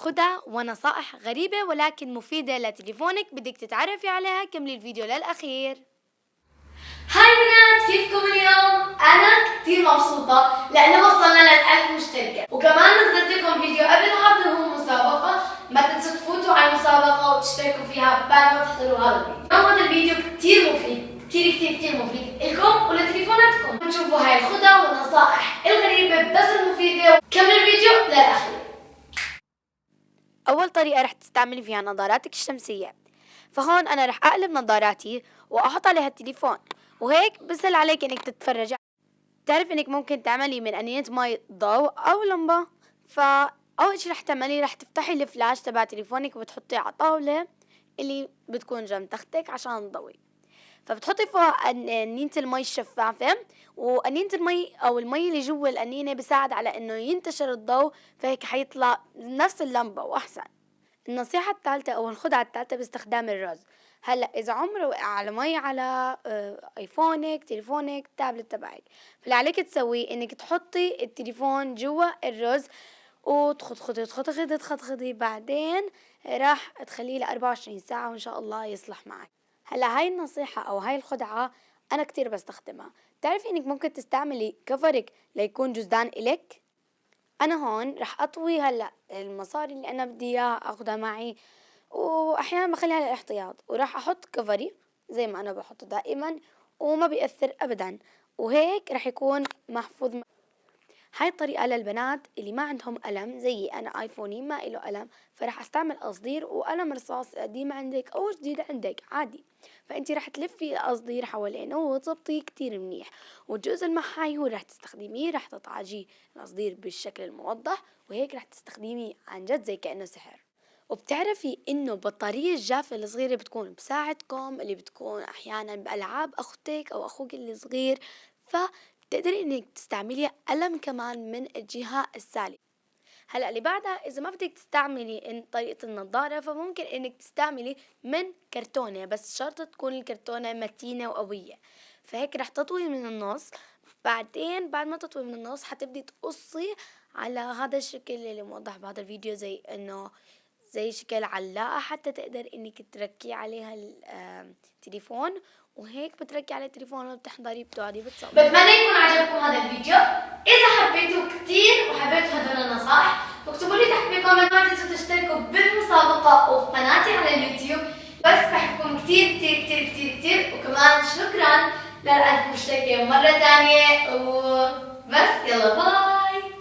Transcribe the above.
خدع ونصائح غريبة ولكن مفيدة لتليفونك بدك تتعرفي عليها. كملي الفيديو للأخير. هاي بنات، كيفكم اليوم؟ أنا كتير مبسوطة لأنه وصلنا لل1000 مشتركة، وكمان نزلت لكم فيديو قبل هذا هو مسابقة، ما تنسوا تفوتوا على المسابقة وتشتركوا فيها بعد ما تحضروا هذا الفيديو. اليوم هذا الفيديو كتير مفيد، كتير مفيد لكم ولتليفوناتكم. بنشوفوا هاي الخدع والنصائح الغريبة بس المفيدة. كمل الفيديو للأخير. أول طريقة رح تستعملي فيها نظاراتك الشمسية، فهون أنا رح أقلب نظاراتي وأحط عليها التليفون، وهيك بسهل عليك إنك تتفرجي. تعرف إنك ممكن تعملي من أنية مي ضوء أو لمبة. فأول شي رح تعملي رح تفتحي الفلاش تبع تليفونك وبتحطيه على طاولة اللي بتكون جنب تختك عشان تضوي. فبتحطي فوقها أنينة المي الشفافة، وأنينة المي أو المي اللي جوا الأنينة بيساعد على إنه ينتشر الضوء، فهيك حيطلع نفس اللمبة وأحسن. النصيحة الثالثة أو الخدعة الثالثة باستخدام الرز. هلا إذا عمره وقع على مي على آيفونك، تليفونك، تابلت تبعك، فاللي عليك تسويه إنك تحطي التليفون جوا الرز وتخضخضي بعدين راح تخليه ل 24 ساعة وإن شاء الله يصلح معك. هلا هاي النصيحة أو هاي الخدعة أنا كتير بستخدمها. تعرفي إنك ممكن تستعملي كفرك ليكون جزدان إلك. أنا هون رح أطوي هلا المصاري اللي أنا بدي إياها أخدها معي، وأحيانا بخليها للاحتياط، وراح أحط كفري زي ما أنا بحطه دائما وما بيأثر أبدا، وهيك رح يكون محفوظ. هاي الطريقة للبنات اللي ما عندهم قلم زي أنا آيفوني ما إله قلم، فرح أستعمل قصدير وقلم رصاص قديم عندك أو جديد عندك عادي. فأنتي رح تلفي القصدير حوالينه وتظبطيه كتير منيح، والجزء المحاي هو رح تستخدميه رح تطعجيه القصدير بالشكل الموضح، وهيك رح تستخدميه عن جد زي كأنه سحر. وبتعرفي إنه بطارية الجافة الصغيرة بتكون بساعدكم، اللي بتكون أحيانا بألعاب أختك أو أخوك اللي صغير، تقدري انك تستعملي قلم كمان من الجهة السالبة. هلا اللي بعدها اذا ما بدك تستعملي إن طريقة النظارة فممكن انك تستعملي من كرتونة، بس شرط تكون الكرتونة متينة وقوية. فهيك رح تطوي من النص، بعدين بعد ما تطوي من النص حتبدي تقصي على هذا الشكل اللي موضح بهذا الفيديو، زي شكل علاقة حتى تقدر انك تركي عليها التليفون، وهيك بتركي على التليفون وبتحضري بتقعدي بتصوري. بتمنى يكون عجبكم هذا الفيديو. اذا حبيتوه كتير وحبيتوا هدول النصائح اكتبوا لي تحت بالكومنت. ما تنسوا تشتركوا بالمسابقة وقناتي على اليوتيوب. بس بحبكم كتير وكمان شكرا لل1000 مشتركة مرة تانية، وبس يلا باي.